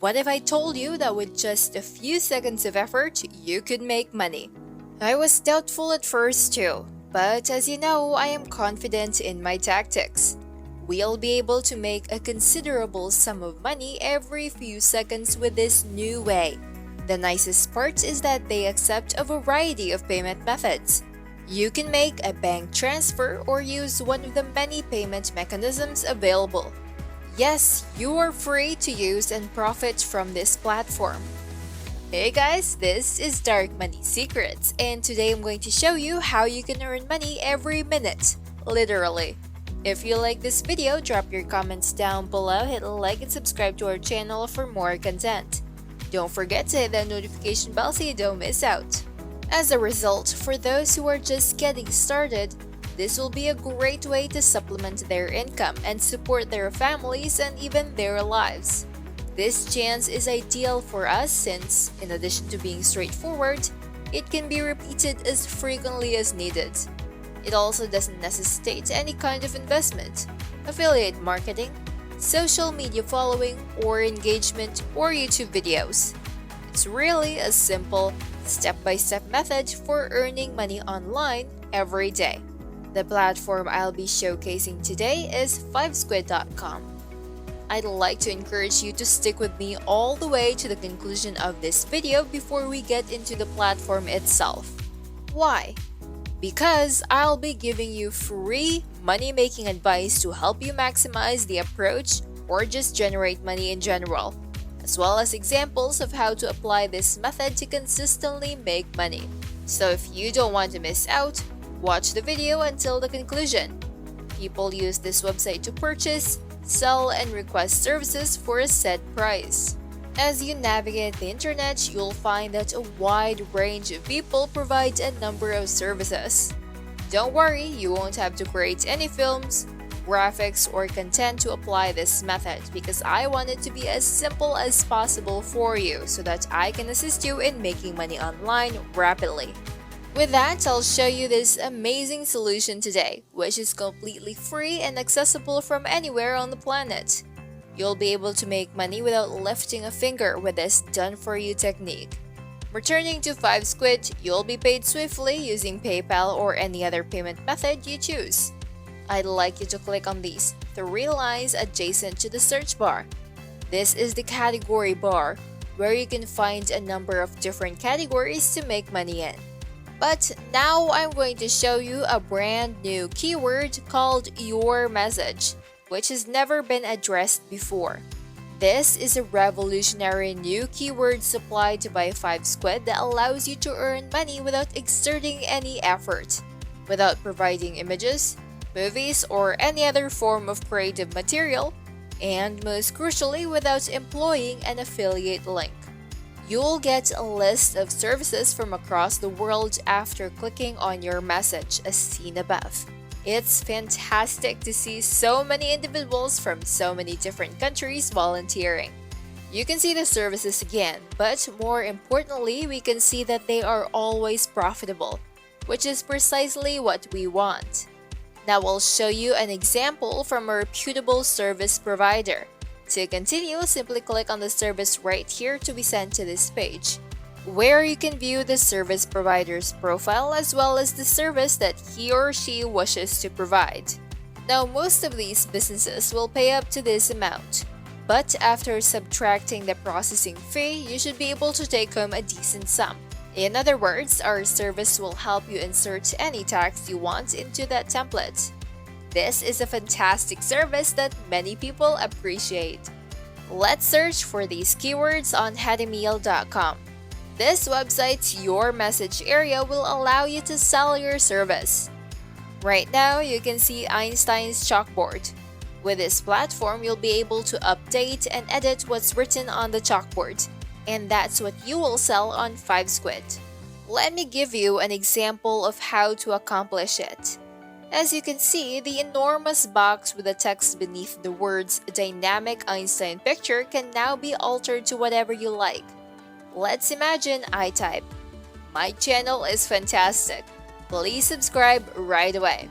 What if I told you that with just a few seconds of effort, you could make money? I was doubtful at first too, but as you know, I am confident in my tactics. We'll be able to make a considerable sum of money every few seconds with this new way. The nicest part is that they accept a variety of payment methods. You can make a bank transfer or use one of the many payment mechanisms available. Yes, you are free to use and profit from this platform. Hey guys, this is Dark Money Secrets, and today I'm going to show you how you can earn money every minute, literally. If you like this video, drop your comments down below, hit like and subscribe to our channel for more content. Don't forget to hit that notification bell so you don't miss out. As a result, for those who are just getting started, this will be a great way to supplement their income and support their families and even their lives. This chance is ideal for us since, in addition to being straightforward, it can be repeated as frequently as needed. It also doesn't necessitate any kind of investment, affiliate marketing, social media following, or engagement, or YouTube videos. It's really a simple, step-by-step method for earning money online every day. The platform I'll be showcasing today is 5squid.com. I'd like to encourage you to stick with me all the way to the conclusion of this video before we get into the platform itself. Why? Because I'll be giving you free money-making advice to help you maximize the approach or just generate money in general, as well as examples of how to apply this method to consistently make money. So if you don't want to miss out, watch the video until the conclusion. People use this website to purchase, sell, and request services for a set price. As you navigate the internet, you'll find that a wide range of people provide a number of services. Don't worry, you won't have to create any films, graphics, or content to apply this method because I want it to be as simple as possible for you so that I can assist you in making money online rapidly. With that, I'll show you this amazing solution today, which is completely free and accessible from anywhere on the planet. You'll be able to make money without lifting a finger with this done-for-you technique. Returning to 5squid, you'll be paid swiftly using PayPal or any other payment method you choose. I'd like you to click on these 3 lines adjacent to the search bar. This is the category bar, where you can find a number of different categories to make money in. But now I'm going to show you a brand new keyword called Your Message, which has never been addressed before. This is a revolutionary new keyword supplied by 5squid that allows you to earn money without exerting any effort, without providing images, movies, or any other form of creative material, and most crucially, without employing an affiliate link. You'll get a list of services from across the world after clicking on your message as seen above. It's fantastic to see so many individuals from so many different countries volunteering. You can see the services again, but more importantly, we can see that they are always profitable, which is precisely what we want. Now I'll show you an example from a reputable service provider. To continue, simply click on the service right here to be sent to this page, where you can view the service provider's profile as well as the service that he or she wishes to provide. Now, most of these businesses will pay up to this amount, but after subtracting the processing fee, you should be able to take home a decent sum. In other words, our service will help you insert any tax you want into that template. This is a fantastic service that many people appreciate. Let's search for these keywords on headymeal.com. This website's Your Message area will allow you to sell your service. Right now, you can see Einstein's chalkboard. With this platform, you'll be able to update and edit what's written on the chalkboard, and that's what you will sell on 5squid. Let me give you an example of how to accomplish it. As you can see, the enormous box with the text beneath the words Dynamic Einstein Picture can now be altered to whatever you like. Let's imagine I type, "My channel is fantastic. Please subscribe right away."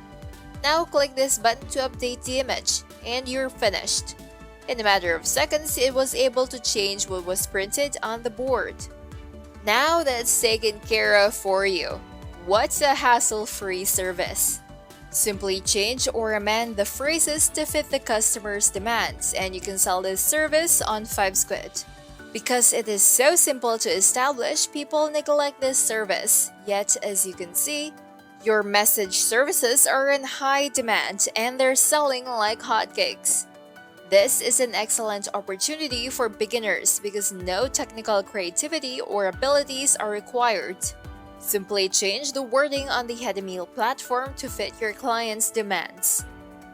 Now click this button to update the image, and you're finished. In a matter of seconds, it was able to change what was printed on the board. Now that's taken care of for you. What's a hassle-free service? Simply change or amend the phrases to fit the customer's demands, and you can sell this service on 5squid. Because it is so simple to establish, people neglect this service. Yet, as you can see, your message services are in high demand and they're selling like hotcakes. This is an excellent opportunity for beginners because no technical creativity or abilities are required. Simply change the wording on the HeadyMeal platform to fit your client's demands.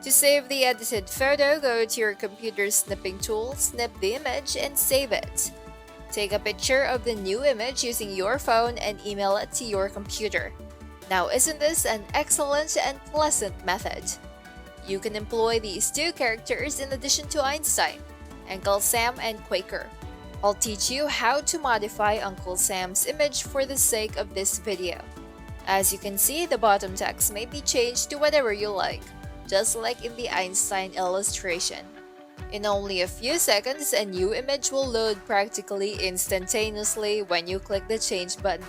To save the edited photo, go to your computer's snipping tool, snip the image, and save it. Take a picture of the new image using your phone and email it to your computer. Now, isn't this an excellent and pleasant method? You can employ these two characters in addition to Einstein, Uncle Sam and Quaker. I'll teach you how to modify Uncle Sam's image for the sake of this video. As you can see, the bottom text may be changed to whatever you like, just like in the Einstein illustration. In only a few seconds, a new image will load practically instantaneously when you click the change button.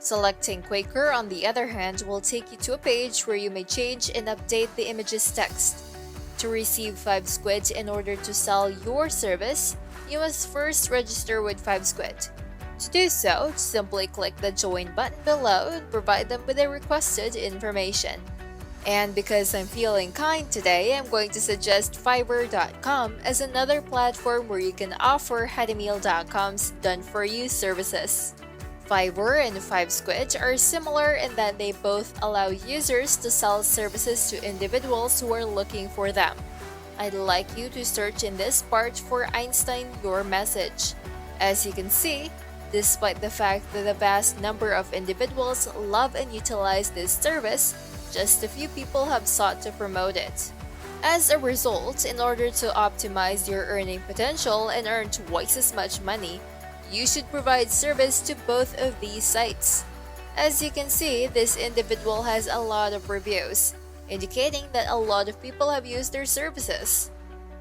Selecting Quaker, on the other hand, will take you to a page where you may change and update the image's text. To receive 5squid in order to sell your service, you must first register with 5squid. To do so, simply click the join button below and provide them with the requested information. And because I'm feeling kind today, I'm going to suggest Fiverr.com as another platform where you can offer HeadyMeal.com's done-for-you services. Fiverr and 5squid are similar in that they both allow users to sell services to individuals who are looking for them. I'd like you to search in this part for Einstein Your Message. As you can see, despite the fact that a vast number of individuals love and utilize this service, just a few people have sought to promote it. As a result, in order to optimize your earning potential and earn twice as much money, you should provide service to both of these sites. As you can see, this individual has a lot of reviews, indicating that a lot of people have used their services.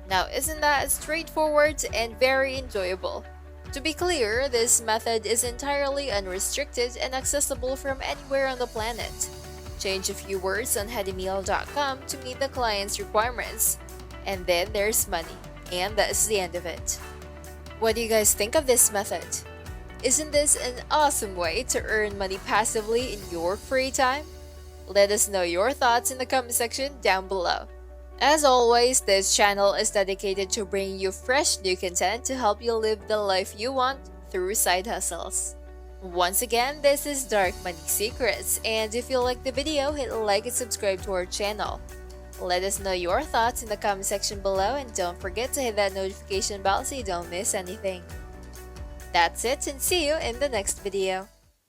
Now, isn't that straightforward and very enjoyable? To be clear, this method is entirely unrestricted and accessible from anywhere on the planet. Change a few words on HeadyMeal.com to meet the client's requirements, and then there's money, and that's the end of it. What do you guys think of this method? Isn't this an awesome way to earn money passively in your free time? Let us know your thoughts in the comment section down below. As always, this channel is dedicated to bringing you fresh new content to help you live the life you want through side hustles. Once again, this is Dark Money Secrets, and if you like the video, hit like and subscribe to our channel. Let us know your thoughts in the comment section below, and don't forget to hit that notification bell so you don't miss anything. That's it, and see you in the next video.